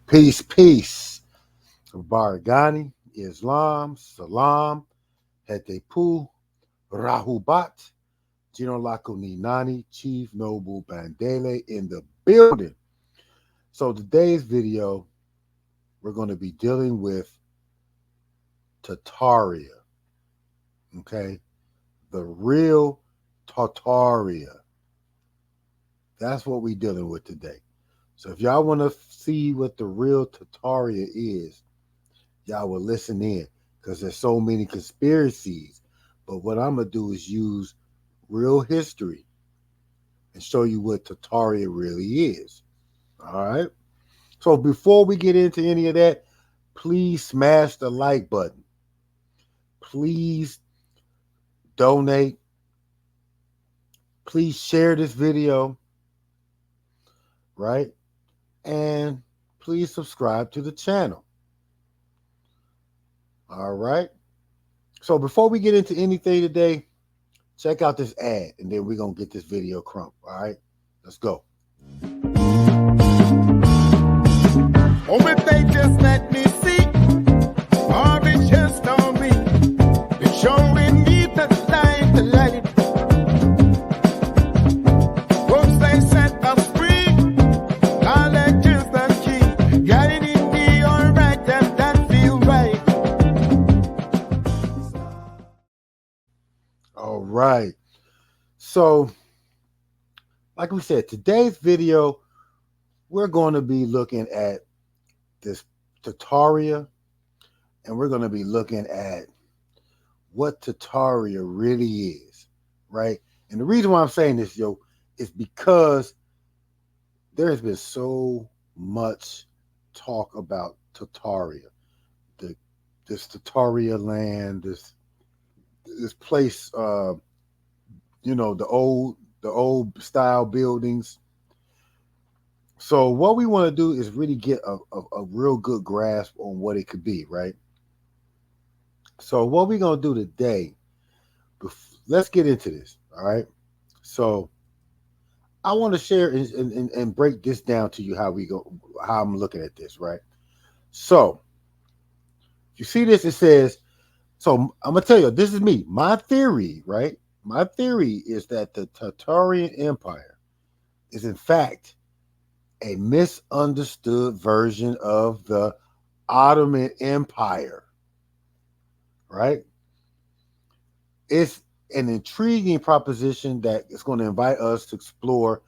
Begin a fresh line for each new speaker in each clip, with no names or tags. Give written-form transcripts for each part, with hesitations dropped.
Peace, peace. Baragani, Islam, Salam, Hetepu, Rahubat, Jinolaku Ninani, Chief Noble Bandele in the building. So today's video, we're going to be dealing with Tartaria, okay? The real Tartaria. That's what we're dealing with today. So if y'all want to see what the real Tartaria is, y'all will listen in because there's so many conspiracies. But what I'm going to do is use real history and show you what Tartaria really is. All right? So before we get into any of that, please smash the like button. Please donate. Please share this video, right? And please subscribe to the channel. All right? So before we get into anything today, check out this ad, and then we're going to get this video crump. All right? Let's go.
Oh, if they just let me see, or they just on me, it's showing me the light, the light. Once they set us free, knowledge is the key, guiding me all right, and that feel right.
All right. So, like we said, today's video, we're going to be looking at this Tartaria, and we're going to be looking at what Tartaria really is, right? And the reason why I'm saying this, is because there has been so much talk about Tartaria, this Tartaria land, this place, the old style buildings. So what we want to do is really get a real good grasp on what it could be, right? So what we're going to do today, let's get into this, all right? So I want to share and break this down to you how I'm looking at this, right? So you see this, it says, so I'm going to tell you, this is me, my theory, right? My theory is that the Tartarian Empire is in fact a misunderstood version of the Ottoman Empire, right? It's an intriguing proposition that is going to invite us to explore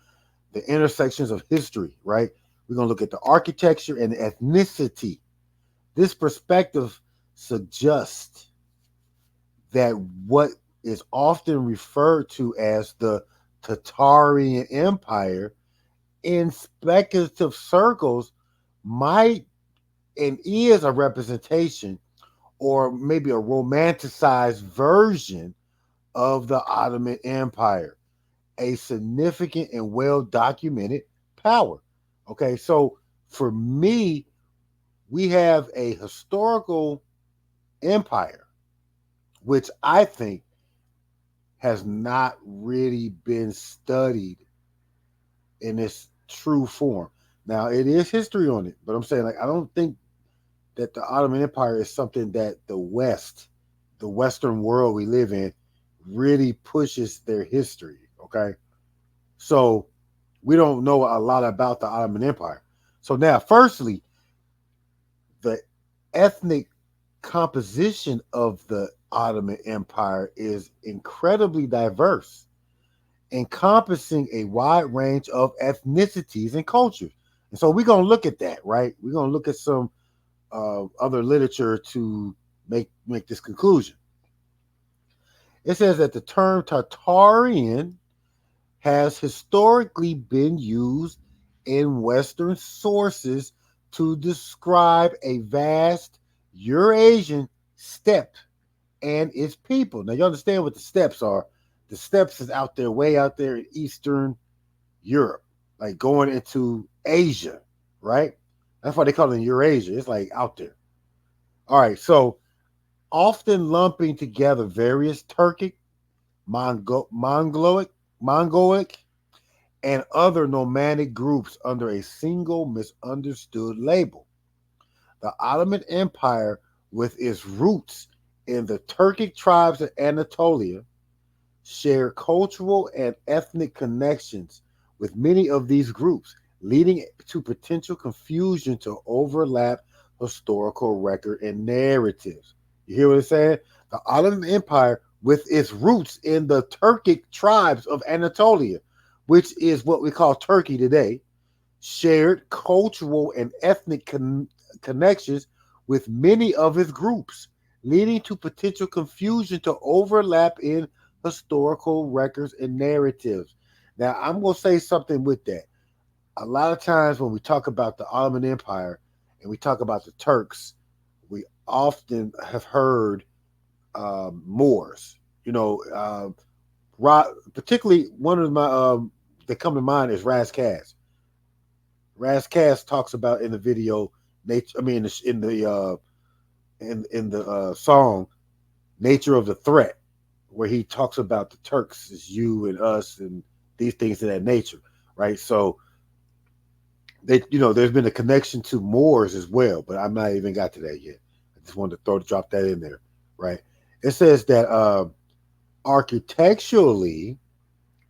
the intersections of history, right? We're going to look at the architecture and ethnicity. This perspective suggests that what is often referred to as the Tartarian Empire in speculative circles might and is a representation or maybe a romanticized version of the Ottoman Empire, a significant and well-documented power. Okay, so for me, we have a historical empire, which I think has not really been studied in its true form. Now, it is history on it, but I'm saying, I don't think that the Ottoman Empire is something that the Western world we live in, really pushes their history, okay? So we don't know a lot about the Ottoman Empire. So now, firstly, the ethnic composition of the Ottoman Empire is incredibly diverse, encompassing a wide range of ethnicities and cultures. And so we're going to look at that, right? We're going to look at some other literature to make this conclusion. It says that the term Tartarian has historically been used in Western sources to describe a vast Eurasian steppe and its people. Now, you understand what the steppes are. The steppes is out there, way out there in Eastern Europe, like going into Asia, right? That's why they call it Eurasia. It's like out there. All right, so often lumping together various Turkic, Mongolic, and other nomadic groups under a single misunderstood label. The Ottoman Empire, with its roots in the Turkic tribes of Anatolia, shared cultural and ethnic connections with many of these groups, leading to potential confusion to overlap historical record and narratives. You hear what I'm saying? The Ottoman Empire, with its roots in the Turkic tribes of Anatolia, which is what we call Turkey today, shared cultural and ethnic connections with many of its groups, leading to potential confusion to overlap in historical records and narratives. Now, I'm going to say something with that. A lot of times when we talk about the Ottoman Empire and we talk about the Turks, we often have heard Moors. You know, particularly one of my that come to mind is Ras Kass. Ras Kass talks about in the video nature. I mean, in the song "Nature of the Threat," where he talks about the Turks as you and us and these things of that nature, right? So they, there's been a connection to Moors as well, but I'm not even got to that yet. I just wanted to drop that in there, right? It says that architecturally,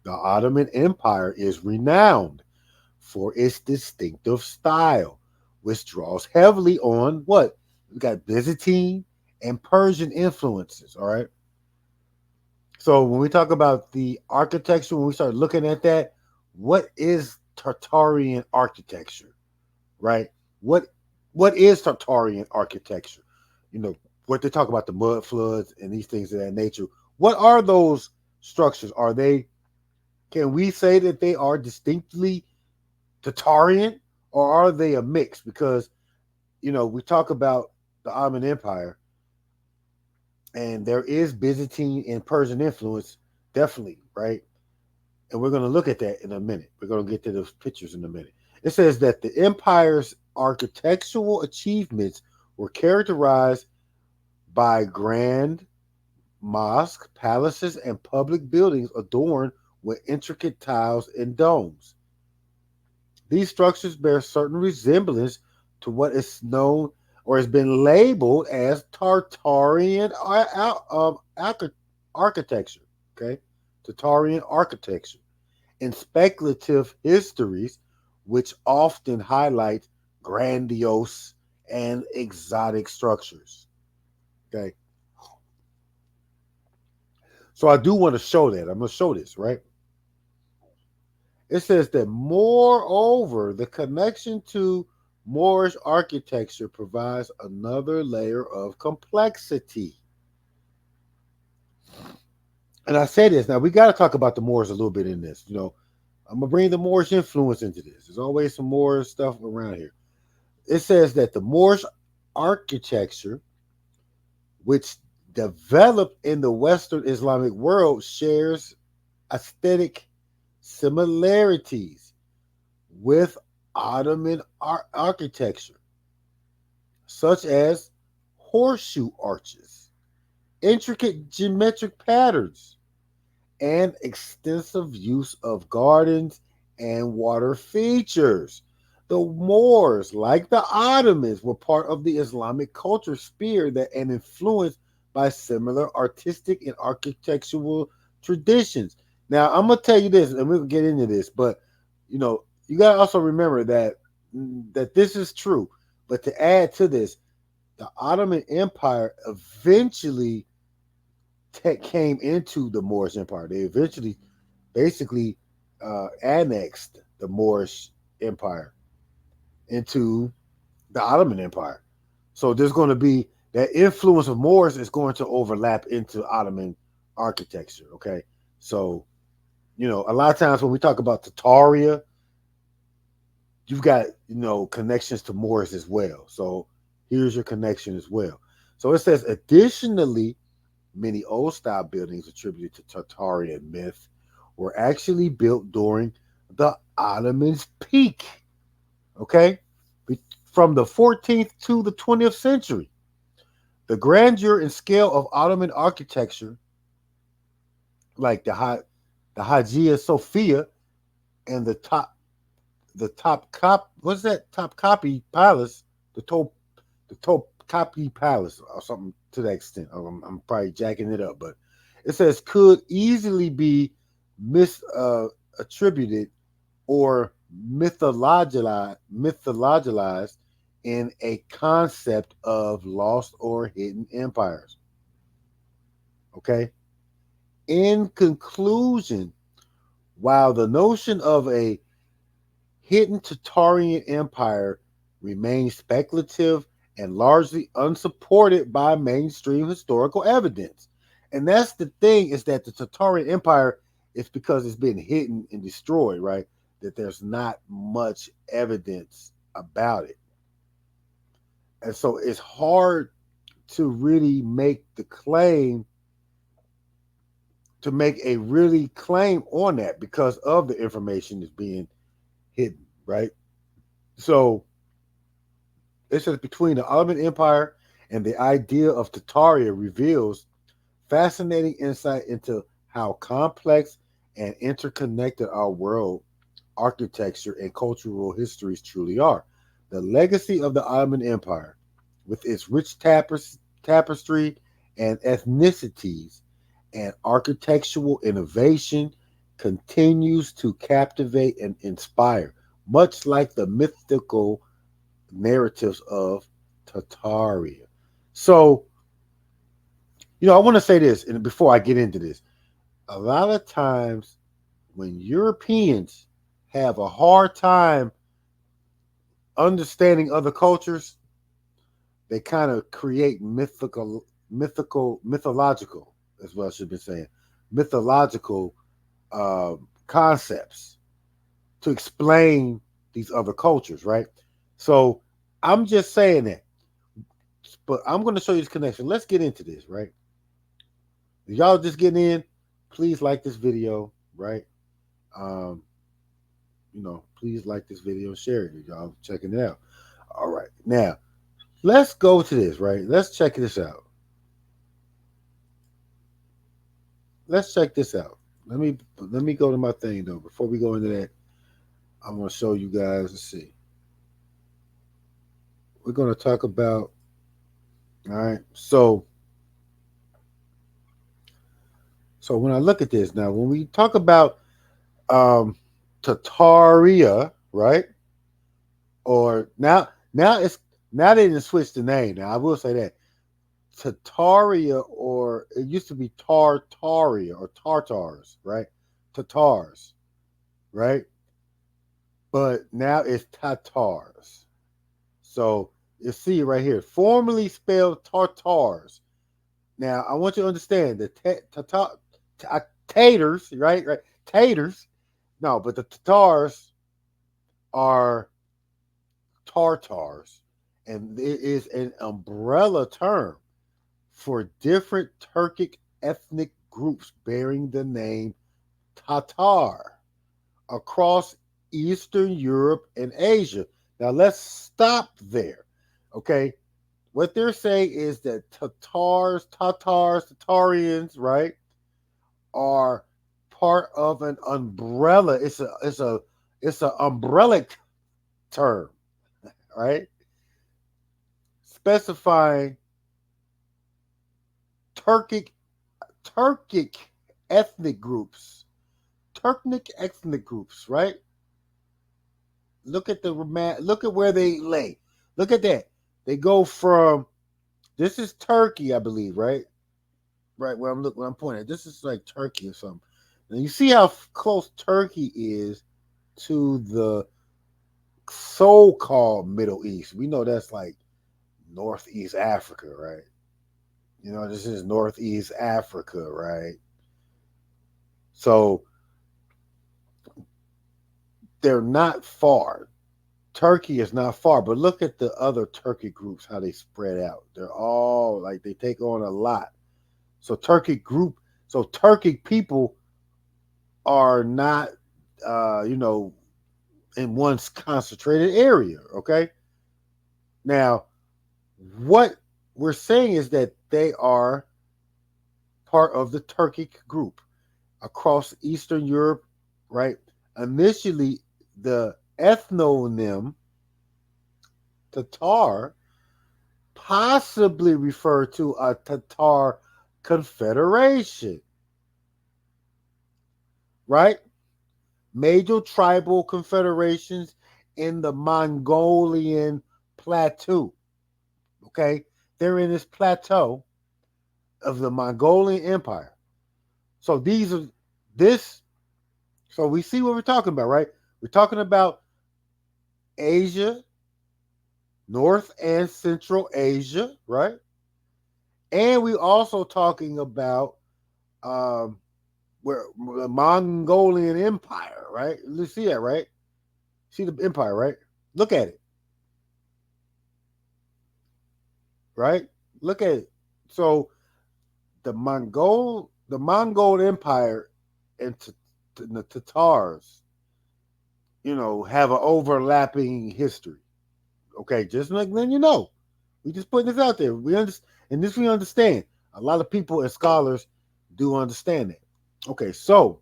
the Ottoman Empire is renowned for its distinctive style, which draws heavily on what? We got Byzantine and Persian influences, all right? So when we talk about the architecture, when we start looking at that, what is Tartarian architecture, right? What what is Tartarian architecture? You know, what they talk about the mud floods and these things of that nature. What are those structures? Are they, can we say that they are distinctly Tartarian, or are they a mix? Because we talk about the Ottoman Empire, and there is Byzantine and Persian influence, definitely, right? And we're going to look at that in a minute. We're going to get to those pictures in a minute. It says that the empire's architectural achievements were characterized by grand mosques, palaces, and public buildings adorned with intricate tiles and domes. These structures bear certain resemblance to what is known or has been labeled as Tartarian architecture. Okay, Tartarian architecture and speculative histories, which often highlight grandiose and exotic structures. Okay, so I do want to show that. I'm going to show this, right? It says that, moreover, the connection to Moorish architecture provides another layer of complexity. And I say this, now we got to talk about the Moors a little bit in this. I'm going to bring the Moorish influence into this. There's always some Moorish stuff around here. It says that the Moorish architecture, which developed in the Western Islamic world, shares aesthetic similarities with Ottoman architecture, such as horseshoe arches, intricate geometric patterns, and extensive use of gardens and water features. The Moors, like the Ottomans, were part of the Islamic culture sphere that and influenced by similar artistic and architectural traditions. Now, I'm gonna tell you this, and we'll get into this, but you gotta also remember that this is true. But to add to this, the Ottoman Empire eventually came into the Moorish Empire. They eventually, basically, annexed the Moorish Empire into the Ottoman Empire. So there's going to be that influence of Moors is going to overlap into Ottoman architecture. Okay, so a lot of times when we talk about Tartaria, you've got connections to Moors as well. So here's your connection as well. So it says, additionally, many old style buildings attributed to Tartarian myth were actually built during the Ottomans' peak. Okay, from the 14th to the 20th century, the grandeur and scale of Ottoman architecture, like the Hagia Sophia and the top cop what's that top copy palace, the the Topkapi Palace or something to that extent. I'm probably jacking it up, but it says could easily be misattributed or mythologized in a concept of lost or hidden empires. Okay. In conclusion, while the notion of a hidden Tartarian empire remains speculative and largely unsupported by mainstream historical evidence. And that's the thing, is that the Tartarian Empire is because it's been hidden and destroyed, right? That there's not much evidence about it. And so it's hard to really make the claim, to make a really claim on that because of the information that's being hidden, right? So it says between the Ottoman Empire and the idea of Tartaria reveals fascinating insight into how complex and interconnected our world, architecture, and cultural histories truly are. The legacy of the Ottoman Empire, with its rich tapestry and ethnicities and architectural innovation, continues to captivate and inspire, much like the mythical narratives of Tartaria. So, I want to say this, and before I get into this, a lot of times when Europeans have a hard time understanding other cultures, they kind of create mythological, as well I should be saying, mythological concepts to explain these other cultures, right? So I'm just saying that, but I'm going to show you this connection. Let's get into this, right? If y'all just getting in, please like this video, right? Um, please like this video and share it if y'all checking it out. All right, now let's go to this, right? Let's check this out. Let's check this out. Let me go to my thing though. Before we go into that, I'm gonna show you guys. Let's see. We're gonna talk about. All right, so when I look at this now, when we talk about um Tartaria, right? Or now they didn't switch the name. Now I will say that Tartaria, or it used to be Tartaria or Tartars, right? Tatars, right? But now it's Tatars. So you see right here, formerly spelled Tartars. Now I want you to understand the tatars, right? Right, tatars. No, but the Tatars are Tartars, and it is an umbrella term for different Turkic ethnic groups bearing the name Tatar across Eastern Europe and Asia. Now let's stop there. Okay. What they're saying is that Tatarians, right, are part of an umbrella. It's a umbrellic term, right? Specifying Turkic Turkic ethnic groups. Turkic ethnic groups, right? Look at where they lay. Look at that. They go from, this is Turkey, I believe, right? Right where I'm pointing at. This is like Turkey or something. Now you see how close Turkey is to the so-called Middle East. We know that's like Northeast Africa, right? This is Northeast Africa, right? So they're not far. Turkey is not far, but look at the other Turkic groups, how they spread out. They're all like, they take on a lot. So Turkic people are not, in one concentrated area. Okay. Now, what we're saying is that they are part of the Turkic group across Eastern Europe, right? Initially, the ethnonym Tatar possibly refer to a Tatar confederation, right? Major tribal confederations in the Mongolian plateau. Okay, they're in this plateau of the Mongolian Empire. So these are this. So we see what we're talking about, right? We're talking about Asia, North and Central Asia, right? And we also talking about where the Mongolian Empire, right? You see that, right? See the empire, right? Look at it, right? Look at it. So the Mongol Empire and the Tatars, have an overlapping history. Okay, just like then we just putting this out there. We understand, and this we understand. A lot of people and scholars do understand it. Okay, so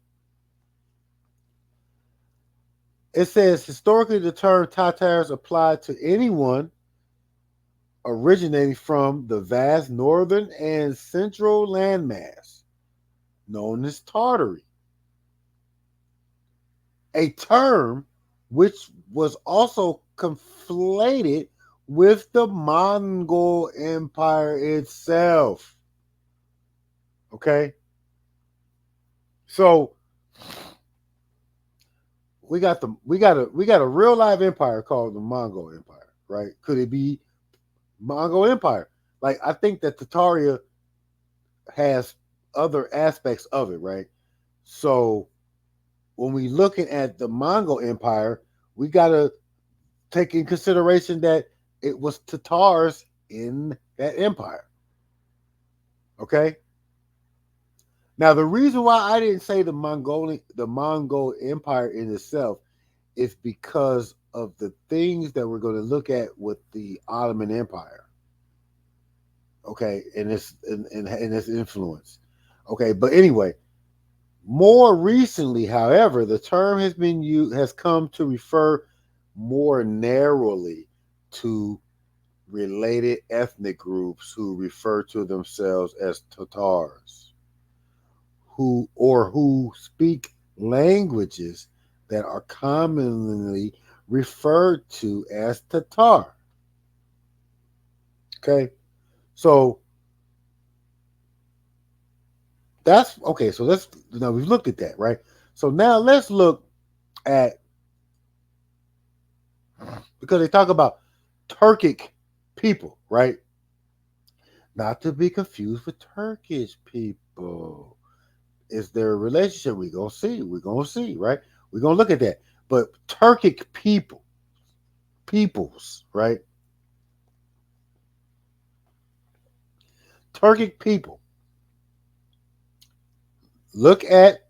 it says historically the term Tatars applied to anyone originating from the vast northern and central landmass known as Tartary, a term which was also conflated with the Mongol Empire itself. Okay, so we got a real live empire called the Mongol Empire, right? Could it be Mongol Empire? Like I think that Tartaria has other aspects of it, right? So when we looking at the Mongol Empire, we gotta take in consideration that it was Tatars in that empire. Okay. Now the reason why I didn't say the Mongol Empire in itself is because of the things that we're going to look at with the Ottoman Empire. Okay, and its influence. Okay, but anyway, more recently, however, the term has come to refer more narrowly to related ethnic groups who refer to themselves as Tatars, who speak languages that are commonly referred to as Tatar. Okay, so that's okay. So let's now we've looked at that, right? So now let's look at, because they talk about Turkic people, right? Not to be confused with Turkish people. Is there a relationship? We're gonna see. We're gonna see, right? We're gonna look at that. But Turkic peoples, right? Turkic people. Look at,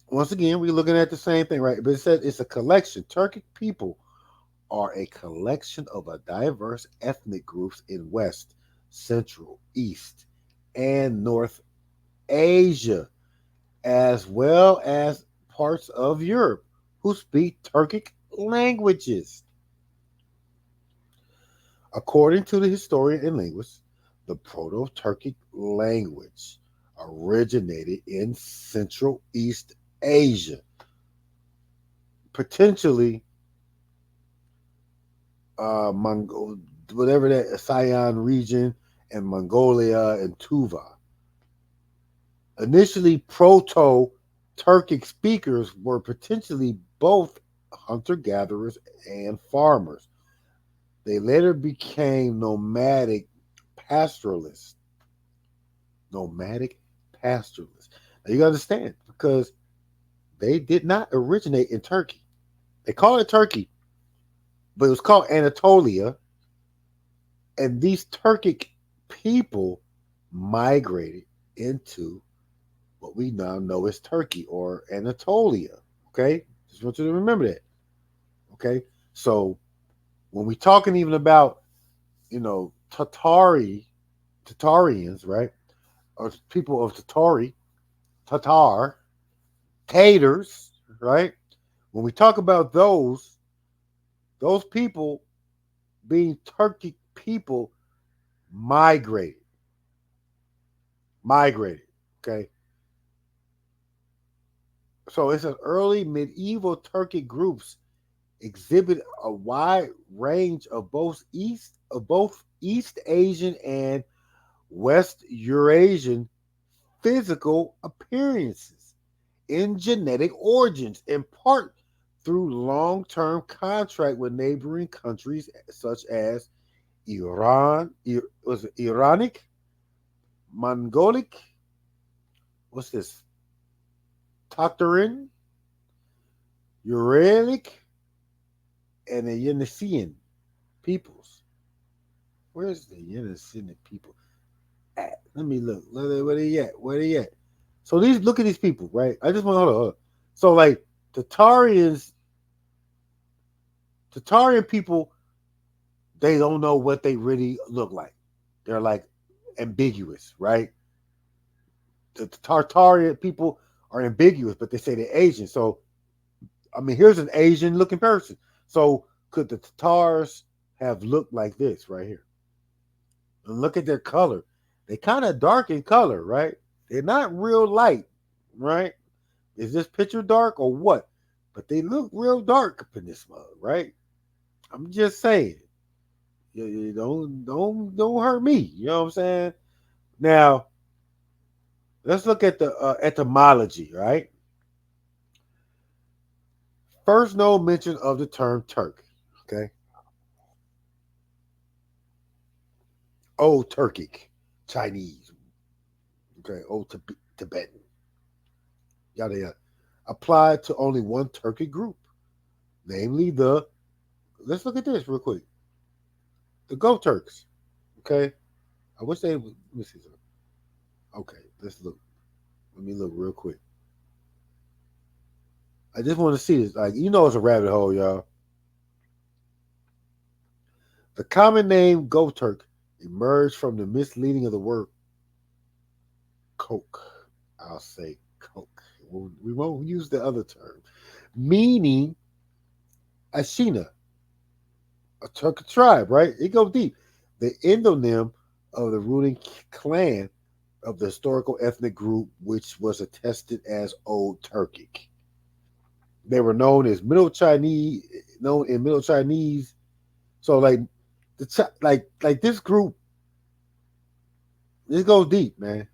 once again, we're looking at the same thing, right? But it says it's a collection. Turkic people are a collection of a diverse ethnic groups in West, Central, East, and North Asia, as well as parts of Europe, who speak Turkic languages. According to the historian and linguist, the Proto Turkic language originated in Central East Asia, potentially Mongol, whatever that Siam region, and Mongolia and Tuva. Initially, Proto Turkic speakers were potentially both hunter gatherers and farmers. They later became pastoralists. Nomadic pastoralists. Now you gotta understand, because they did not originate in Turkey. They call it Turkey, but it was called Anatolia. And these Turkic people migrated into what we now know as Turkey or Anatolia. Okay? Just want you to remember that. Okay? So when we're talking even about, Tatarians, right? Or people of Tatar, Tatars, right? When we talk about those people being Turkic people, migrated, migrated. Okay, so it's an early medieval Turkic groups exhibit a wide range of both East Asian and West Eurasian physical appearances in genetic origins, in part through long-term contract with neighboring countries such as was it Iranic, Mongolic, what's this, Tartarin, Uralic, and the Yeniseian peoples. Where's the Yeniseian people at? Let me look. Where they at? Where they at? So look at these people, right? I just want to hold on. So like Tatarians, Tartarian people, they don't know what they really look like. They're like ambiguous, right? The Tartarian people are ambiguous, but they say they're Asian. So I mean, here's an Asian looking person. So could the Tatars have looked like this right here? And look at their color. They kind of dark in color, right? They're not real light, right? Is this picture dark or what? But they look real dark up in this mug, right? I'm just saying. You don't hurt me. You know what I'm saying? Now let's look at the etymology, right? First, no mention of the term Turk. Okay, Old Turkic, Chinese. Okay, Old Tibetan. Yada yada. Applied to only one Turkic group, namely the. Let's look at this real quick. The Go Turks. Okay, I wish they. Let me see something. Okay, let's look. Let me look real quick. I just want to see this. Like it's a rabbit hole, y'all. The common name Goturk emerged from the misleading of the word coke. I'll say coke. We won't use the other term, meaning Ashina, a Turkic tribe, right? It goes deep. The endonym of the ruling clan of the historical ethnic group, which was attested as Old Turkic. They were known as Middle Chinese, known in Middle Chinese. So like this group, this goes deep, man.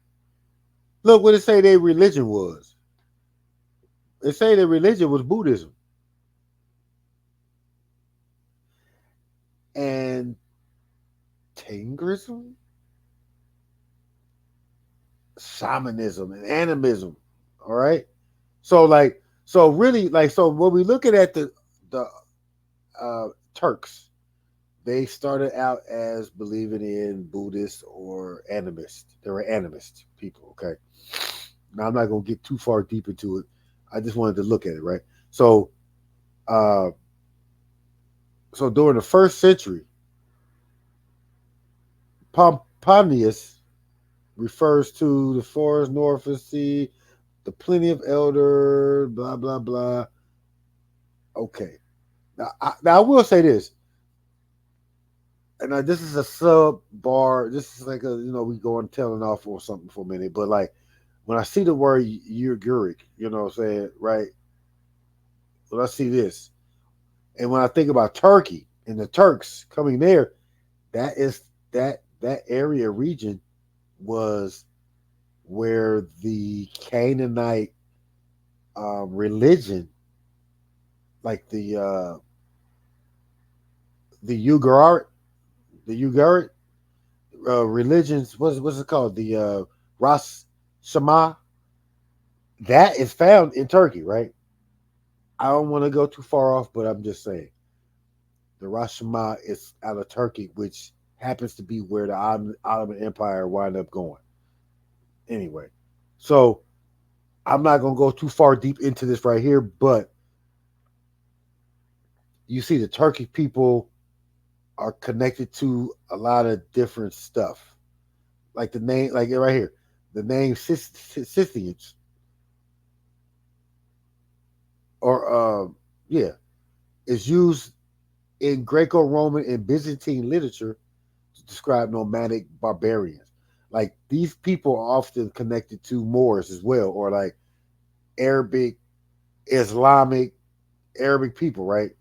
Look what it say their religion was. It say their religion was Buddhism and Tangrism, shamanism, and animism. All right. So really, so when we looking at the Turks, they started out as believing in Buddhist or animist. They were animist people. Okay. Now I'm not gonna get too far deep into it. I just wanted to look at it, right? So, uh, so during the first century, Pomponius refers to the forest north of the sea, the plenty of elder, blah blah blah. Okay, now I will say this, and this is a sub bar. This is like we go on telling off or something for a minute, but like when I see the word Ugaric, you know what I'm saying, right? When I see this, and when I think about Turkey and the Turks coming there, that is that area region was where the Canaanite religion, like the Ugarit religions, what's it called? The Ras Shema, that is found in Turkey, right? I don't want to go too far off, but I'm just saying the Ras Shema is out of Turkey, which happens to be where the Ottoman Empire wound up going. Anyway, so I'm not gonna go too far deep into this right here, but you see the Turkey people are connected to a lot of different stuff. Like the name, like right here, the name Scythians, or yeah, is used in Greco-Roman and Byzantine literature describe nomadic barbarians. Like these people are often connected to Moors as well, or like Arabic, Islamic, Arabic people, right?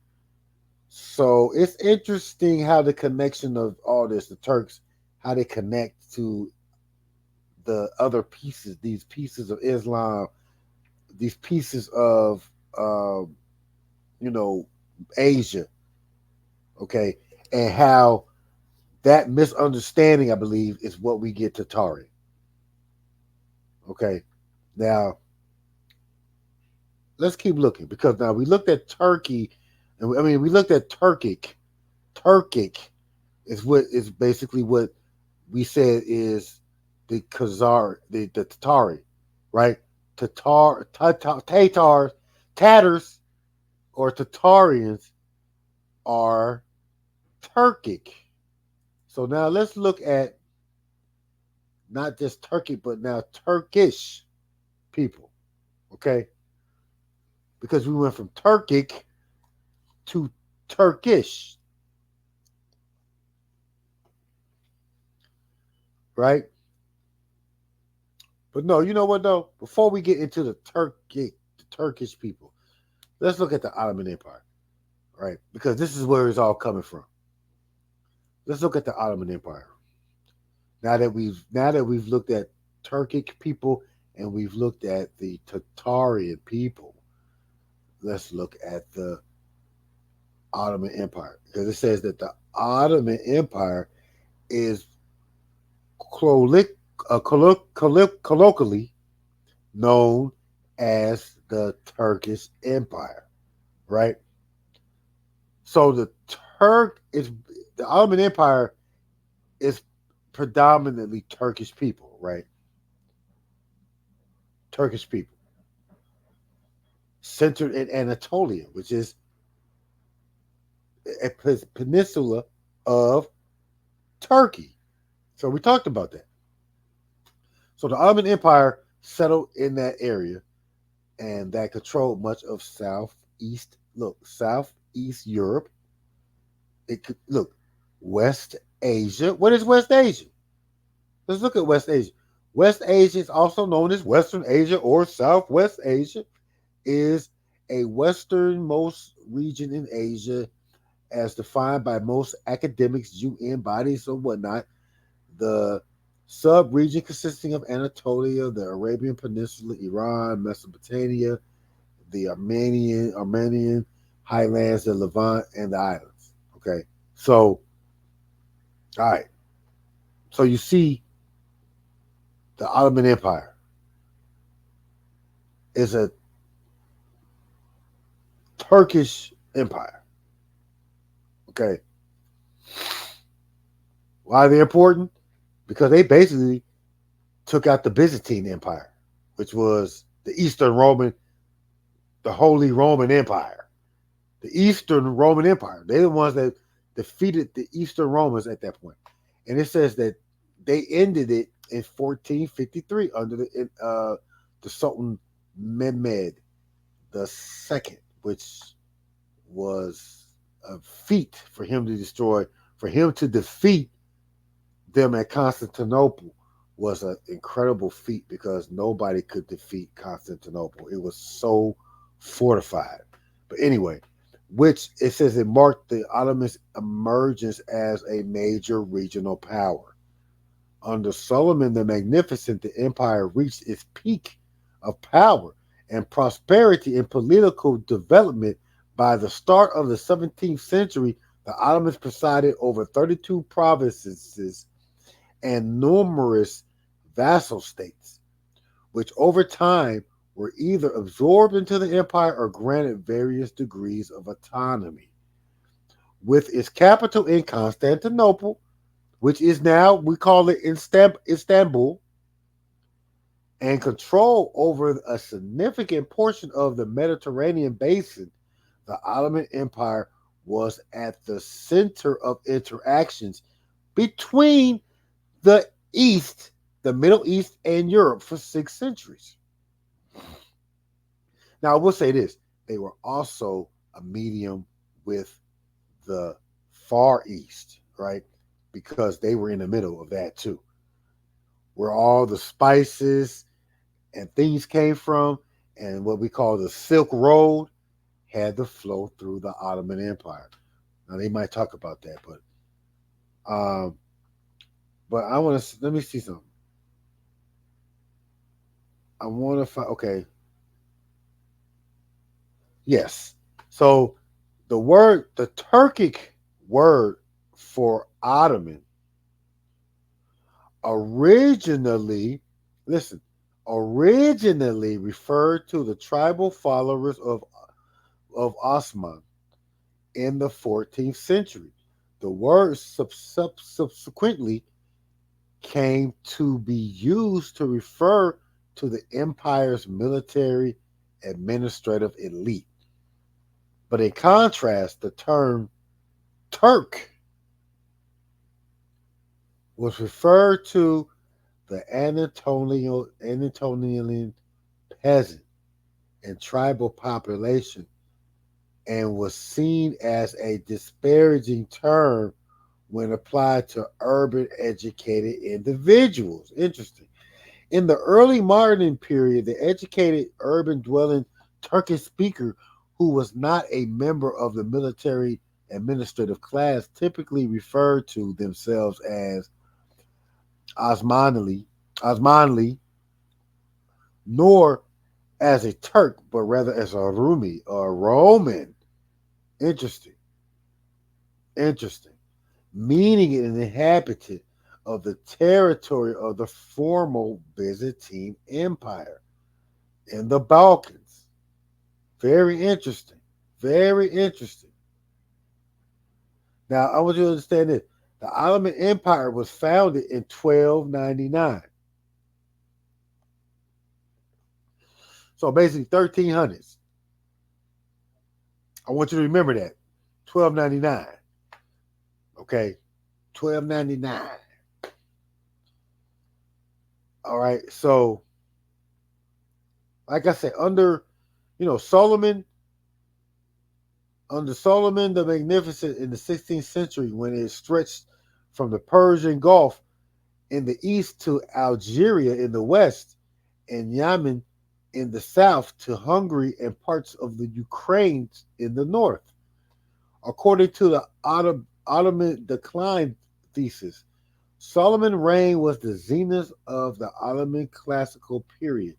So it's interesting how the connection of all this, the Turks, how they connect to the other pieces, these pieces of Islam, these pieces of, you know, Asia, okay, and how that misunderstanding, I believe, is what we get Tartari. Okay, now let's keep looking because now we looked at Turkey, and I mean we looked at Turkic. Turkic is what is basically what we said is the Khazar, the Tatari, right? Tatars, Tatars, or Tatarians are Turkic. So now let's look at not just Turkey, but now Turkish people, okay? Because we went from Turkic to Turkish, right? But no, you know what though? Before we get into the Turkish people, let's look at the Ottoman Empire, right? Because this is where it's all coming from. Let's look at the Ottoman Empire. Now that we've looked at Turkic people and we've looked at the Tartarian people, let's look at the Ottoman Empire because it says that the Ottoman Empire is colloquially known as the Turkish Empire, right? So the Ottoman Empire is predominantly Turkish people, right? Turkish people centered in Anatolia, which is a peninsula of Turkey. So we talked about that. So the Ottoman Empire settled in that area and that controlled much of Southeast Europe. It could look West Asia. What is West Asia? Let's look at West Asia. West Asia is also known as Western Asia or Southwest Asia, is a westernmost region in Asia as defined by most academics, UN bodies, or whatnot. The sub-region consisting of Anatolia, the Arabian Peninsula, Iran, Mesopotamia, the Armenian highlands, the Levant, and the islands. Okay, so all right, so you see, the Ottoman Empire is a Turkish empire. Okay, why are they important? Because they basically took out the Byzantine Empire, which was the Eastern Roman, the Holy Roman Empire. The Eastern Roman Empire. They're the ones that defeated the Eastern Romans at that point. And it says that they ended it in 1453 under the Sultan Mehmed the Second, which was a feat for him to destroy, for him to defeat them at Constantinople was an incredible feat because nobody could defeat Constantinople. It was so fortified. But anyway, which it says it marked the Ottomans' emergence as a major regional power. Under Suleiman the Magnificent, the empire reached its peak of power and prosperity in political development. By the start of the 17th century, the Ottomans presided over 32 provinces and numerous vassal states, which over time were either absorbed into the empire or granted various degrees of autonomy. With its capital in Constantinople, which is now, we call it Istanbul, and control over a significant portion of the Mediterranean basin, the Ottoman Empire was at the center of interactions between the East, the Middle East, and Europe for 6 centuries. Now, I will say this, they were also a medium with the Far East, right? because they were in the middle of that too, where all the spices and things came from, and what we call the Silk Road had to flow through the Ottoman Empire. Now they might talk about that, um, but I want to let me see something. I want to find. Okay, yes. So the Turkic word for Ottoman originally, listen, originally referred to the tribal followers of Osman in the 14th century. The word subsequently came to be used to refer to the empire's military administrative elite. But in contrast, the term Turk was referred to the Anatolian peasant and tribal population and was seen as a disparaging term when applied to urban educated individuals. Interesting. In the early modern period, the educated urban dwelling Turkish speaker who was not a member of the military administrative class typically referred to themselves as Osmanli, nor as a Turk, but rather as a Rumi, a Roman. Interesting. Interesting. Meaning an inhabitant of the territory of the former Byzantine Empire in the Balkans. Very interesting. Very interesting. Now, I want you to understand this. The Ottoman Empire was founded in 1299. So basically 1300s. I want you to remember that. 1299. Okay? 1299. All right. So, like I said, Solomon, under Solomon the Magnificent in the 16th century, when it stretched from the Persian Gulf in the east to Algeria in the west, and Yemen in the south to Hungary and parts of the Ukraine in the north. According to the Ottoman decline thesis, Solomon's reign was the zenith of the Ottoman classical period,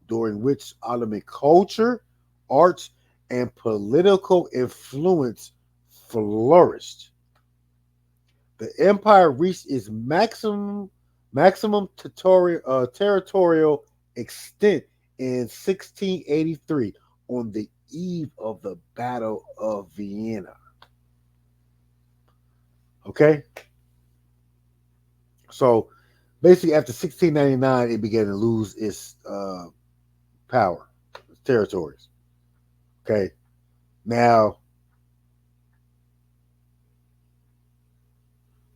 during which Ottoman culture, arts, and political influence flourished. The empire reached its maximum territorial extent in 1683 on the eve of the Battle of Vienna. Okay? So basically, after 1699, it began to lose its power, its territories. Okay? Now,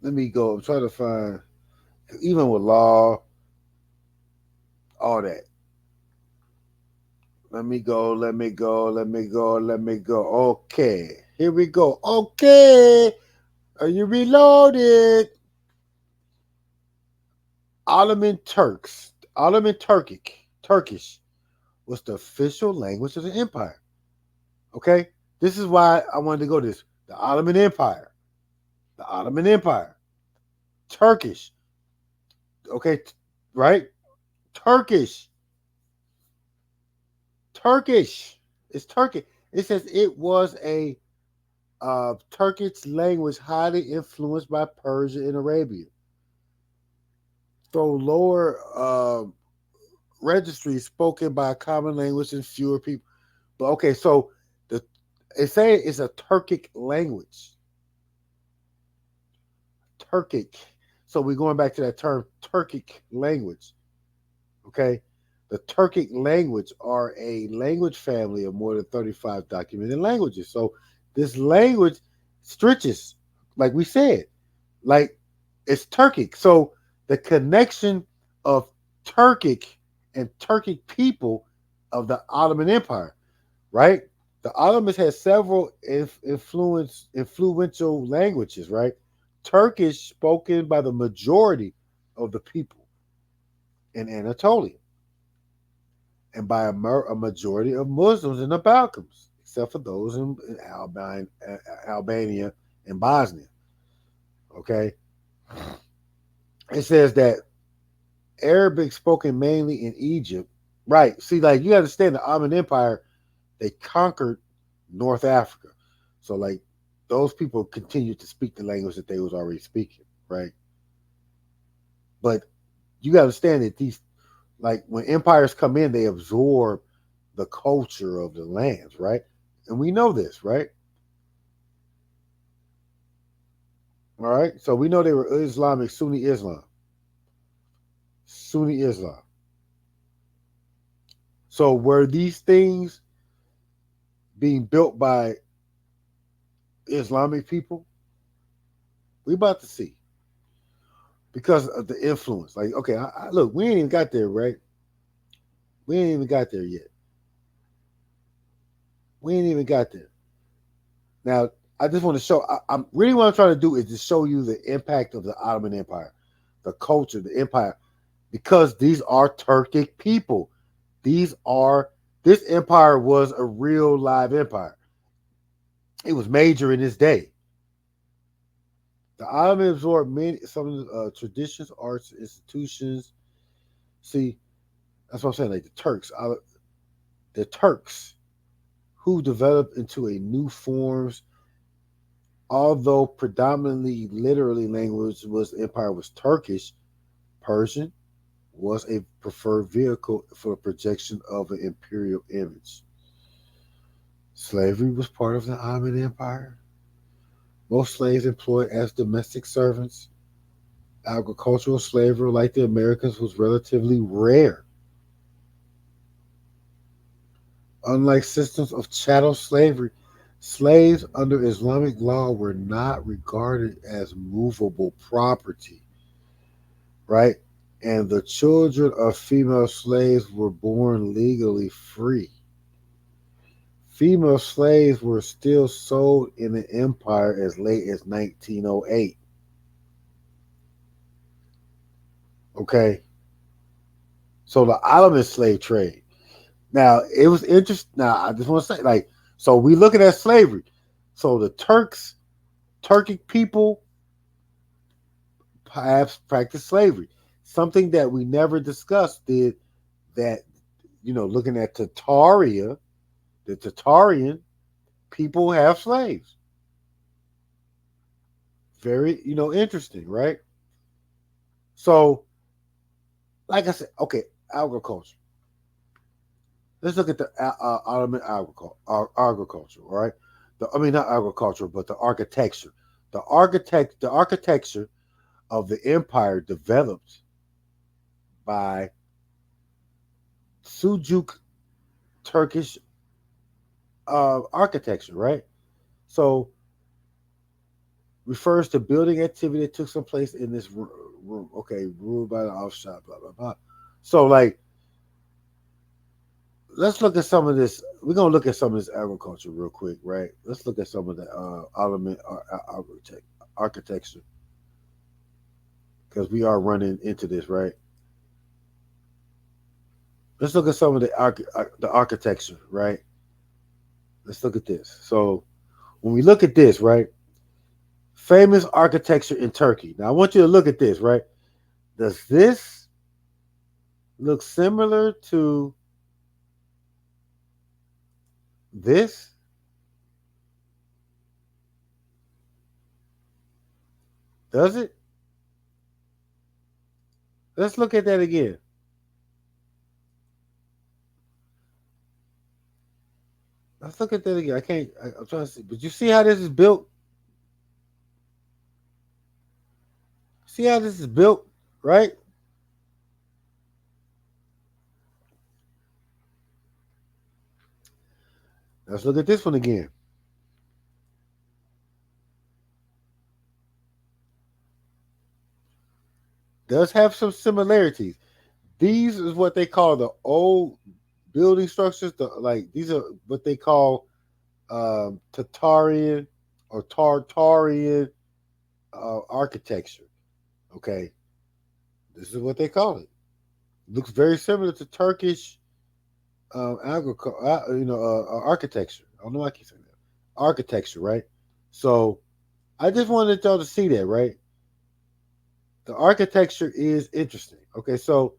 let me go. I'm trying to find, even with law, all that. Let me go. Okay. Here we go. Okay. Are you reloaded? Ottoman Turkish was the official language of the empire. Okay? This is why I wanted to go to this. The Ottoman Empire. Turkish. Okay, right? Turkish. It's Turkish. It says it was a Turkish language highly influenced by Persia and Arabia. Though lower registries spoken by a common language and fewer people. But okay, so the it say it's a Turkic language. Turkic. So we're going back to that term, Turkic language. Okay? The Turkic language are a language family of more than 35 documented languages. So this language stretches, like we said, like it's Turkic. So the connection of Turkic and Turkic people of the Ottoman Empire, right? The Ottomans had several influential languages, right? Turkish spoken by the majority of the people in Anatolia and by a majority of Muslims in the Balkans, except for those in Albania and Bosnia. Okay. It says that Arabic spoken mainly in Egypt. Right. See, like you understand the Ottoman Empire, they conquered North Africa. So like those people continued to speak the language that they was already speaking, right? But you gotta understand that these like when empires come in, they absorb the culture of the lands, right? And we know this, right? All right. So we know they were Islamic, Sunni Islam. Sunni Islam. So were these things being built by Islamic people? We about to see because of the influence. Like, okay, look, we ain't even got there, right? We ain't even got there yet. We ain't even got there. Now, I just want to show. I'm really what I'm trying to do is to show you the impact of the Ottoman Empire, the culture, the empire, because these are Turkic people. These are this empire was a real live empire. It was major in its day. The Ottoman absorbed many some of the traditions, arts, institutions. See, that's what I'm saying. Like the Turks, who developed into a new forms, although predominantly literally language was the empire was Turkish, Persian was a preferred vehicle for the projection of an imperial image. Slavery was part of the Ottoman Empire. Most slaves employed as domestic servants. Agricultural slavery, like the Americans, was relatively rare. Unlike systems of chattel slavery, slaves under Islamic law were not regarded as movable property, right? And the children of female slaves were born legally free. Female slaves were still sold in the empire as late as 1908. Okay, so the Ottoman slave trade. Now it was interesting. Now I just want to say, like, so we looking at slavery. So the Turkic people perhaps practiced slavery. Something that we never discussed did that, looking at Tartaria, the Tartarian people have slaves. Very, interesting, right? So, like I said, okay, agriculture. Let's look at the Ottoman agriculture, all right? I mean, not agriculture, but the architecture. The architecture of the empire developed by Sujuk Turkish architecture, right? So refers to building activity that took some place in this room. Okay, ruled by the offshot, blah blah blah. So like, let's look at some of this. We're gonna look at some of this agriculture real quick, right? Let's look at some of the Ottoman architecture because we are running into this, right? Let's look at some of the architecture, right? Let's look at this. So when we look at this, right? Famous architecture in Turkey. Now I want you to look at this, right? Does this look similar to this? Does it? Let's look at that again. Let's look at that again. I can't. I'm trying to see. But you see how this is built? See how this is built, right? Let's look at this one again. Does have some similarities. These is what they call the old building structures. Like these are what they call Tartarian or Tartarian architecture. Okay, this is what they call it. Looks very similar to Turkish architecture. I don't know why I keep saying that. Architecture, right? So I just wanted y'all to see that, right? The architecture is interesting. Okay, so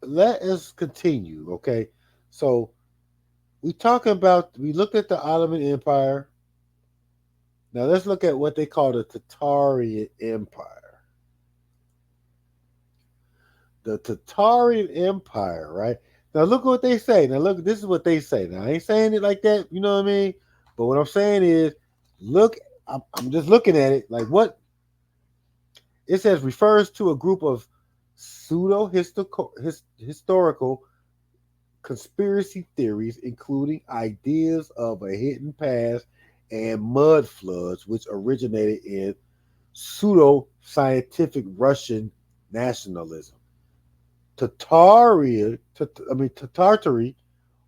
let us continue. Okay, so we looked at the Ottoman Empire. Now let's look at what they call the Tartarian Empire. The Tartarian Empire, right? Now look what they say. Now look, this is what they say. Now I ain't saying it like that, you know what I mean? But what I'm saying is, look, I'm just looking at it like what it says refers to a group of pseudo historical conspiracy theories, including ideas of a hidden past and mud floods, which originated in pseudo scientific Russian nationalism. Tartary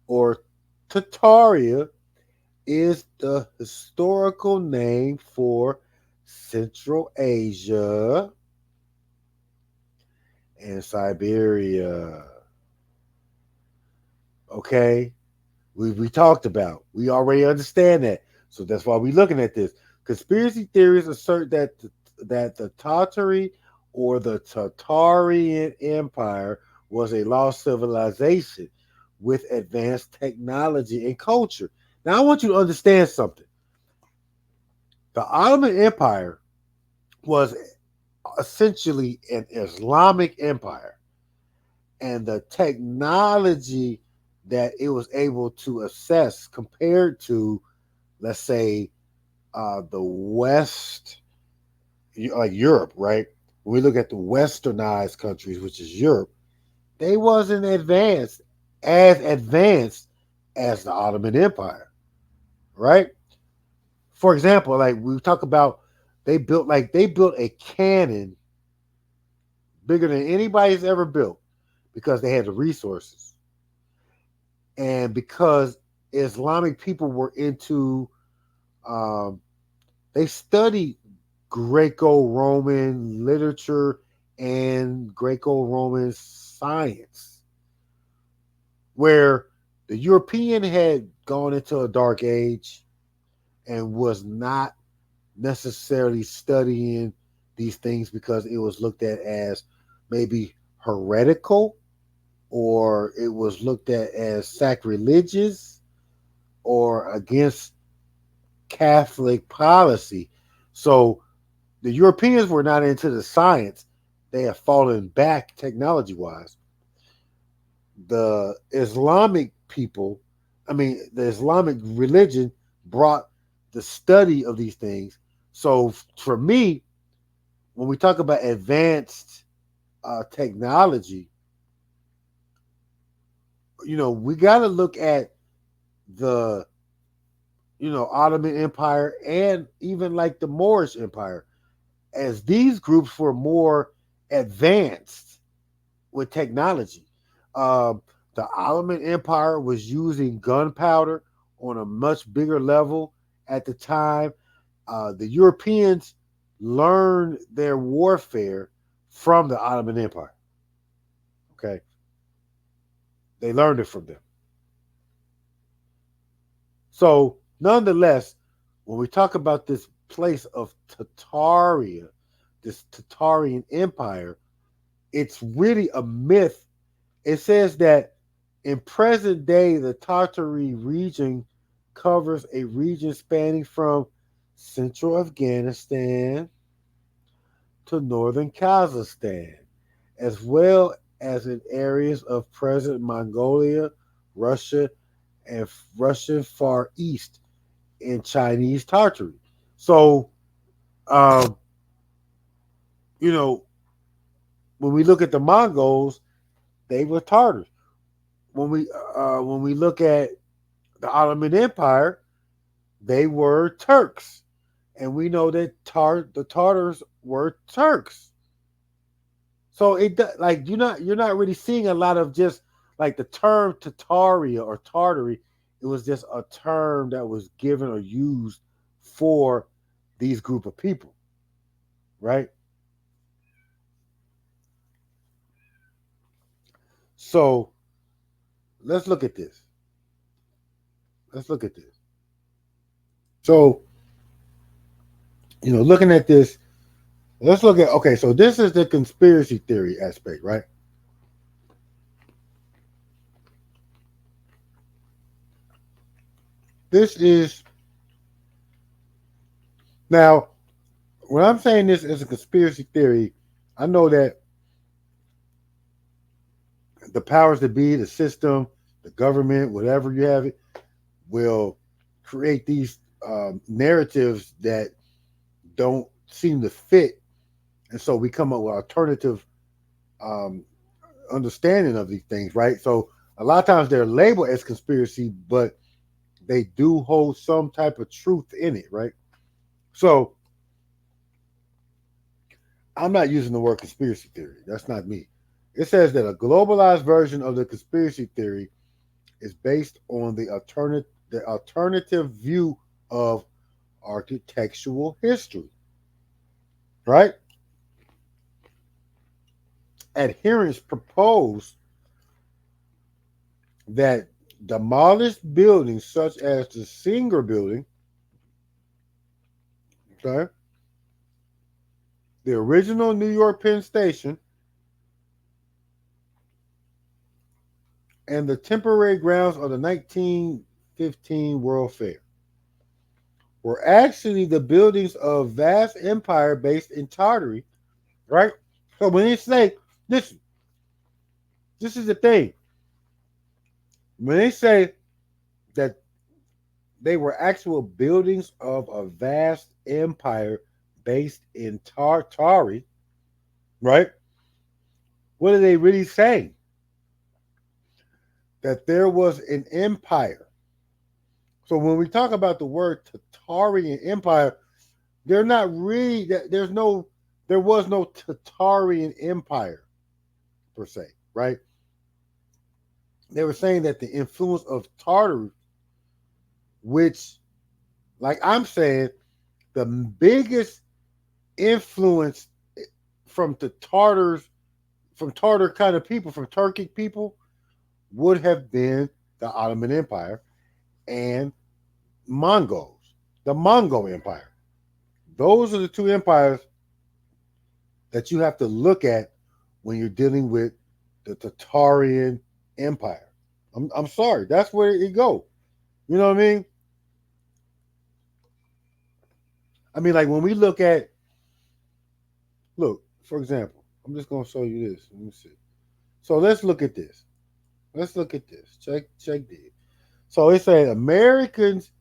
or Tartaria is the historical name for Central Asia and Siberia. Okay, we talked about. We already understand that, so that's why we're looking at this. Conspiracy theories assert that the Tartary or the Tartarian Empire was a lost civilization with advanced technology and culture. Now, I want you to understand something. The Ottoman Empire was essentially an Islamic empire, and the technology that it was able to assess compared to, let's say, the West, like Europe, right? When we look at the westernized countries, which is Europe, they wasn't advanced as the Ottoman Empire, right? For example, like we talk about, they built a cannon bigger than anybody's ever built because they had the resources and because Islamic people were into, um, they studied Greco-Roman literature and Greco-Roman science, where the European had gone into a dark age and was not necessarily studying these things because it was looked at as maybe heretical or it was looked at as sacrilegious or against Catholic policy. So the Europeans were not into the science. They have fallen back technology wise. The Islamic people, the Islamic religion brought the study of these things. So for me, when we talk about advanced technology, we got to look at the, Ottoman Empire and even like the Moorish Empire, as these groups were more advanced with technology. The Ottoman Empire was using gunpowder on a much bigger level at the time. The Europeans learned their warfare from the Ottoman Empire. Okay, they learned it from them. So, nonetheless, when we talk about this place of Tartaria, this Tartarian Empire, it's really a myth. It says that in present day, the Tartary region covers a region spanning from central Afghanistan to northern Kazakhstan, as well as in areas of present Mongolia, Russia, and Russian Far East in Chinese Tartary. So, um, you know, when we look at the Mongols, they were Tartars. When we look at the Ottoman Empire, they were Turks, and we know that the Tartars were Turks. So you're not really seeing a lot of just like the term Tartaria or Tartary. It was just a term that was given or used for these group of people, right? So let's look at this. Let's look at this. So, looking at this, let's look at, okay, so this is the conspiracy theory aspect, right? This is, now, when I'm saying this is a conspiracy theory, I know that the powers that be, the system, the government, whatever you have it, will create these narratives that don't seem to fit. And so we come up with alternative um, understanding of these things, right? So a lot of times they're labeled as conspiracy, but they do hold some type of truth in it, right? So I'm not using the word conspiracy theory. That's not me. It says that a globalized version of the conspiracy theory is based on the alternative view of architectural history, right? Adherents propose that demolished buildings such as the Singer building, okay, the original New York Penn Station, and the temporary grounds of the 1915 World Fair were actually the buildings of vast empire based in Tartary, right? So when they say, listen, this is the thing. When they say that they were actual buildings of a vast empire based in Tartary, right? What are they really saying? That there was an empire. So when we talk about the word Tartarian Empire, they're not really there was no Tartarian Empire per se, right? They were saying that the influence of Tartary, which, like I'm saying, the biggest influence from the Tartars, from Tartar kind of people, from Turkic people, would have been the Ottoman Empire and Mongols, the Mongol Empire. Those are the two empires that you have to look at when you're dealing with the Tartarian Empire. I'm sorry, that's where it go. You know what I mean? I mean, like when we look, for example, I'm just gonna show you this. Let me see. So let's look at this. Let's look at this. Check this. So it says America's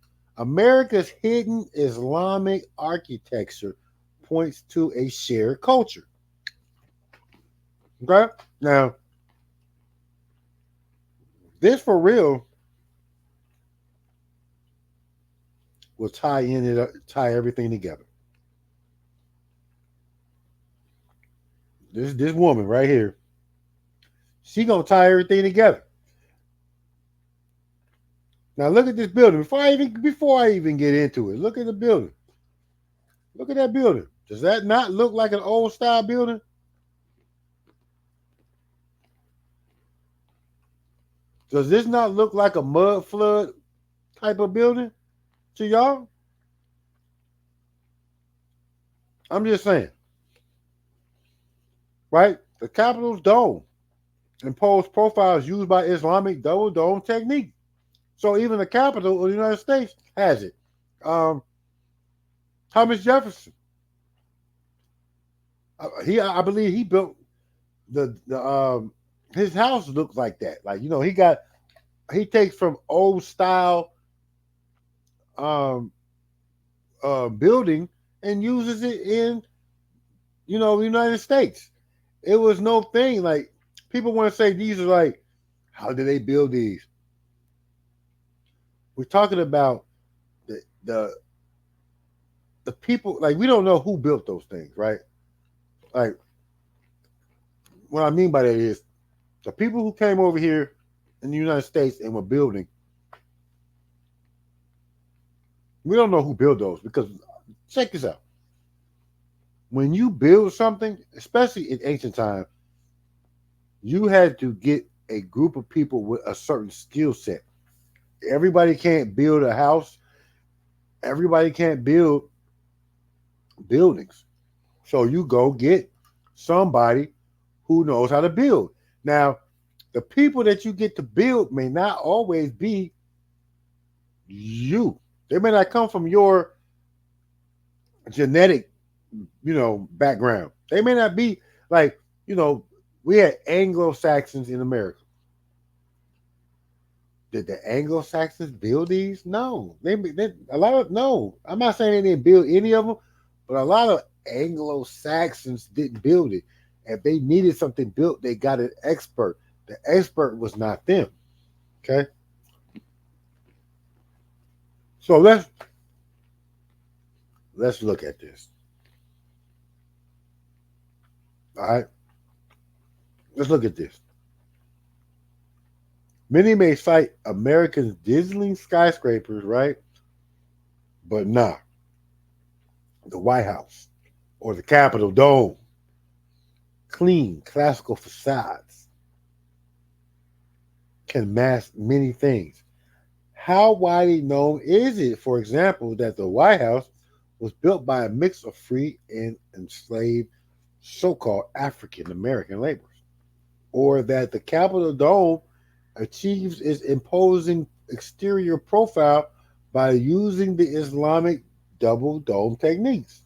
hidden Islamic architecture points to a shared culture. Okay? Now, this for real will tie everything together. This woman right here, she gonna tie everything together. Now look at this building. Before I even get into it, look at the building. Look at that building. Does that not look like an old style building? Does this not look like a mud flood type of building to y'all? I'm just saying, right? The Capitol's dome imposed profiles used by Islamic double dome technique. So even the Capitol of the United States has it. Um, Thomas Jefferson, I believe he built the his house looks like that. Like he takes from old style um building and uses it in the United States. It was no thing like people want to say these are like how did they build these? We're talking about the the the people like we don't know who built those things, right? Like what I mean by that is the people who came over here in the United States and were building, We don't know who built those because check this out. When you build something, especially in ancient times, you had to get a group of people with a certain skill set. Everybody can't build a house. Everybody can't build buildings. So you go get somebody who knows how to build. Now, the people that you get to build may not always be you. They may not come from your genetic, background. They may not be like, we had Anglo Saxons in America. Did the Anglo Saxons build these? No, they a lot of no. I'm not saying they didn't build any of them, but a lot of Anglo Saxons didn't build it. If they needed something built, they got an expert. The expert was not them. Okay, so let's look at this. All right, let's look at this. Many may cite America's Disney skyscrapers, right? But nah, the White House or the Capitol Dome, clean, classical facades can mask many things. How widely known is it, for example, that the White House was built by a mix of free and enslaved so called African American laborers? Or that the Capitol Dome achieves its imposing exterior profile by using the Islamic double dome techniques?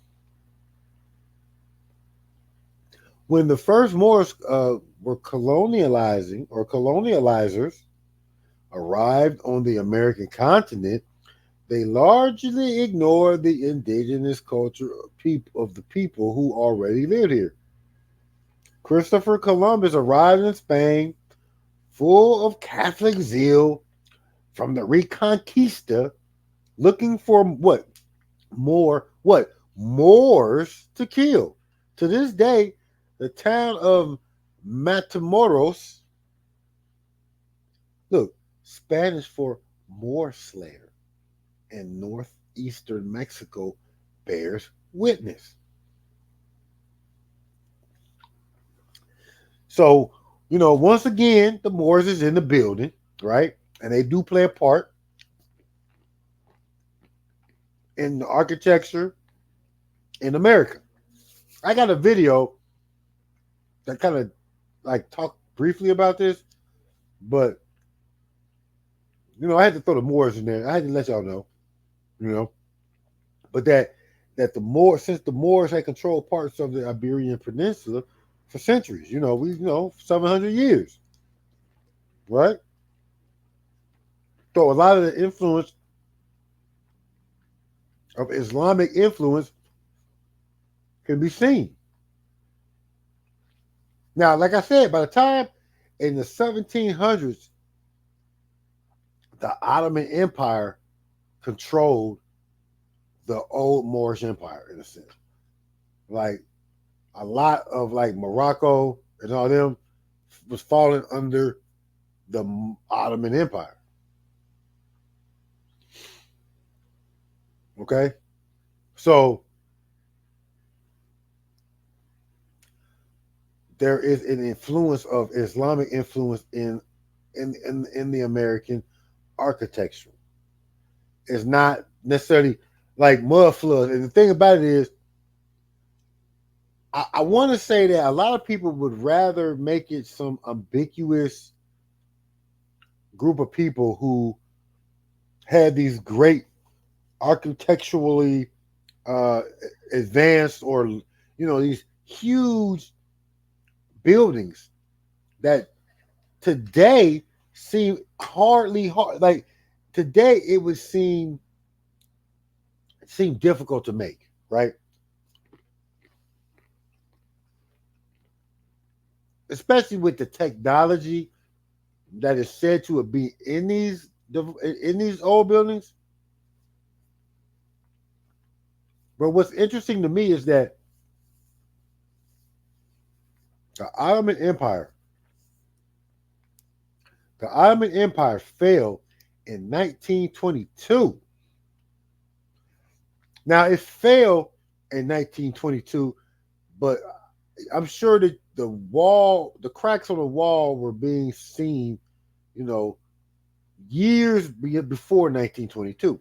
When the first Moors were colonializers arrived on the American continent, they largely ignored the indigenous culture of the people who already lived here. Christopher Columbus arrived in Spain full of Catholic zeal from the Reconquista, looking for what? More what? Moors to kill. To this day, the town of Matamoros, look, Spanish for Moor Slayer, in northeastern Mexico bears witness. So, once again, the Moors is in the building, right? And they do play a part in the architecture in America. I got a video that kind of like talk briefly about this, but I had to throw the Moors in there. I had to let y'all know, you know, but that the Moors, since the Moors had controlled parts of the Iberian Peninsula for centuries, 700 years, right? So a lot of the influence of Islamic influence can be seen. Now, like I said, by the time in the 1700s, the Ottoman Empire controlled the old Moorish Empire in a sense. Like a lot of like Morocco and all them was falling under the Ottoman Empire. Okay, so there is an influence of Islamic influence in the American architecture. It's not necessarily like mud floods. And the thing about it is, I want to say that a lot of people would rather make it some ambiguous group of people who had these great architecturally uh, advanced or these huge buildings that today seem hardly hard. Like today, it would seem difficult to make, right? Especially with the technology that is said to be in these old buildings. But what's interesting to me is that the Ottoman Empire, fell in 1922 Now it failed in 1922, but I'm sure that the cracks on the wall were being seen, you know, years before 1922.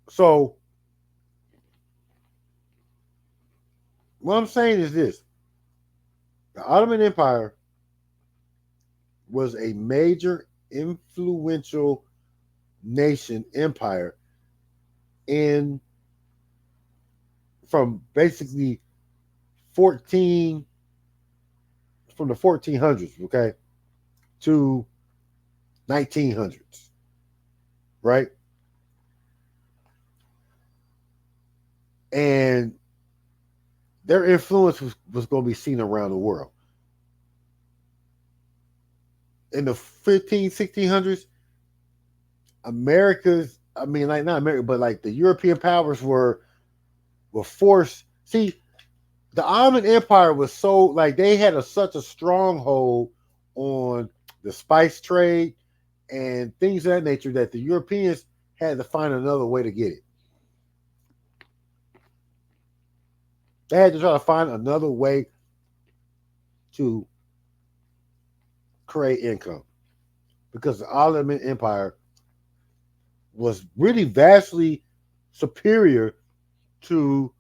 So what I'm saying is this: the Ottoman Empire was a major influential nation empire in from basically 14 from the 1400s, okay, to 1900s, right? And their influence was going to be seen around the world. In the 15, 1600s, America's, I mean, like not America, but like the European powers were forced. See, the Ottoman Empire was so like they had such a stronghold on the spice trade and things of that nature that the Europeans had to find another way to get it. They had to try to find another way to create income because the Ottoman Empire was really vastly superior to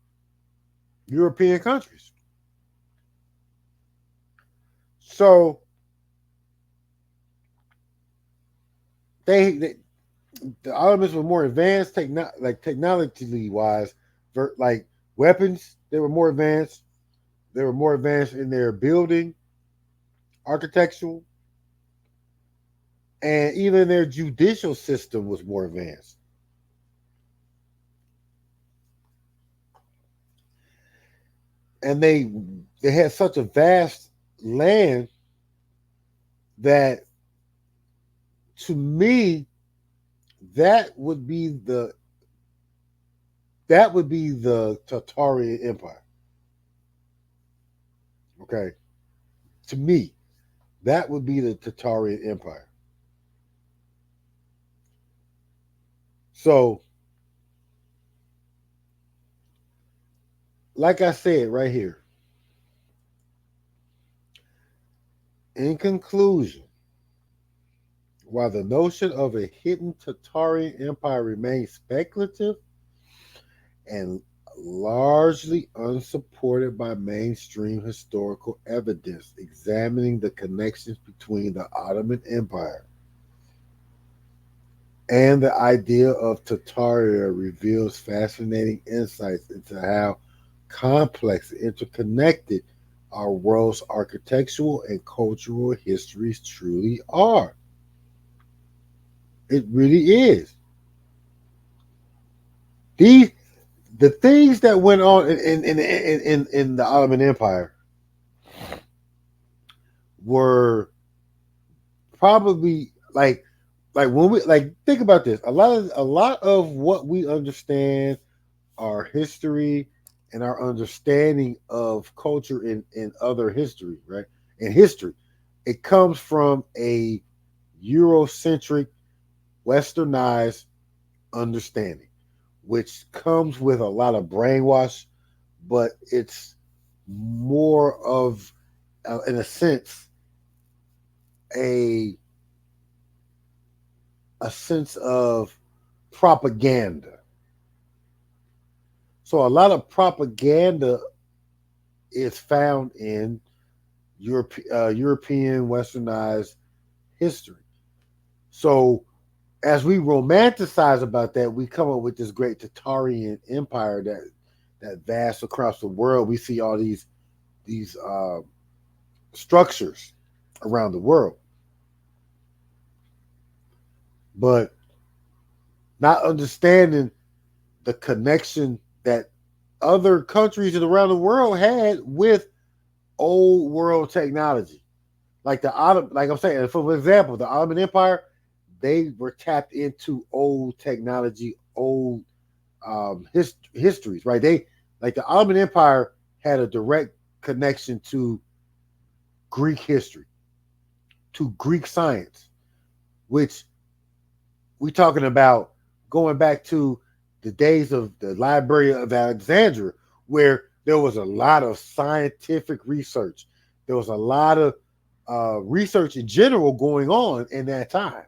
European countries. So they the Ottomans were more advanced, like technologically wise, like weapons. They were more advanced. They were more advanced in their building, architectural, and even their judicial system was more advanced. And they had such a vast land that, to me, that would be the Tartaria Empire. Okay, to me, that would be the Tartaria Empire. So, like I said right here, in conclusion, while the notion of a hidden Tartarian empire remains speculative and largely unsupported by mainstream historical evidence examining the connections between the Ottoman Empire and the idea of Tartaria reveals fascinating insights into how complex and interconnected our world's architectural and cultural histories truly are. It really is. These the things that went on in the Ottoman Empire were probably like when we like think about this. A lot of what we understand, our history and our understanding of culture in other history, right? In history, it comes from a Eurocentric, westernized understanding, which comes with a lot of brainwash, but it's more of, in a sense, a a sense of propaganda. So a lot of propaganda is found in European westernized history. So as we romanticize about that, we come up with this great Tartarian empire that vast across the world. We see all these structures around the world, but not understanding the connection that other countries around the world had with old world technology. Like like I'm saying, for example, the Ottoman Empire, they were tapped into old technology, old histories, right? They like the Ottoman Empire had a direct connection to Greek history, to Greek science, which we talking about going back to the days of the Library of Alexandria, where there was a lot of scientific research. There was a lot of research in general going on in that time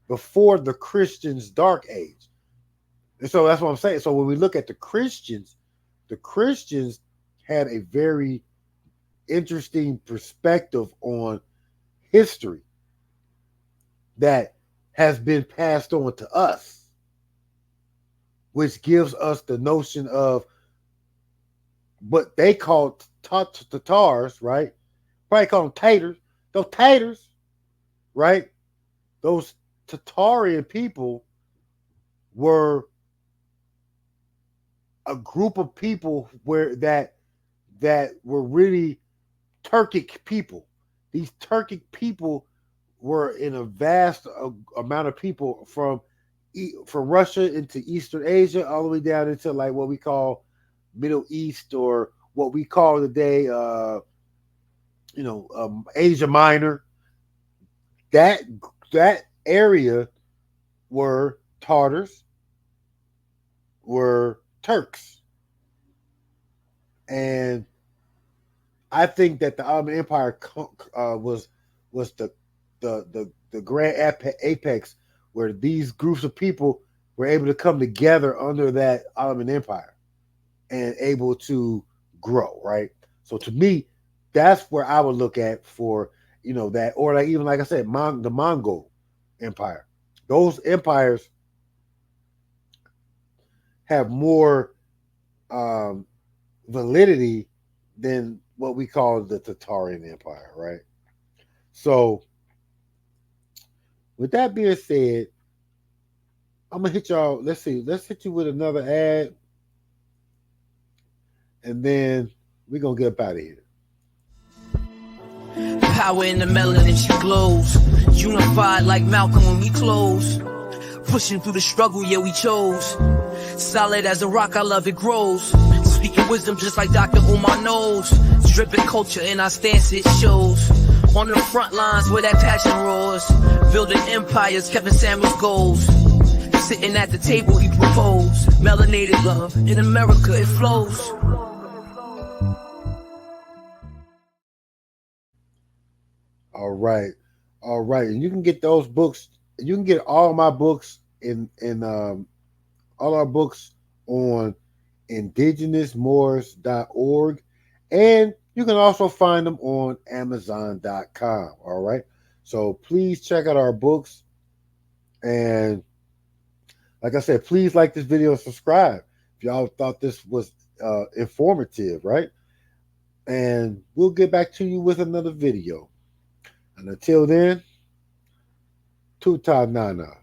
before the Christians' dark age. And so that's what I'm saying. So when we look at the Christians had a very interesting perspective on history that has been passed on to us, which gives us the notion of what they call Tatars, right? Probably call them taters. Those taters, right? Those Tartarian people were a group of people that were really Turkic people. These Turkic people were in a vast amount of people from Russia into Eastern Asia, all the way down into like what we call Middle East, or what we call today, Asia Minor. That area were Tartars, were Turks, and I think that the Ottoman Empire was the grand apex where these groups of people were able to come together under that Ottoman Empire and able to grow, right? So to me, that's where I would look at for, that, or like, even like I said, the Mongol Empire. Those empires have more validity than what we call the Tartarian Empire, right? So with that being said, I'm gonna hit y'all. Let's hit you with another ad, and then we're gonna get up out of here.
Power in the melanin, she glows. Unified like Malcolm when we close. Pushing through the struggle, yeah, we chose. Solid as a rock, I love it grows. Speaking wisdom just like Dr. Umar knows. Dripping culture in our stance, it shows. On the front lines where that passion roars. Building empires, Kevin Samuels goals. Sitting at the table, he proposed. Melanated love, in America it flows.
All right, and you can get those books. You can get all my books in all our books on indigenousmoors.org, and you can also find them on Amazon.com. All right, so please check out our books, and like I said, please like this video and subscribe if y'all thought this was informative, right? And we'll get back to you with another video. And until then, Tuta Nana.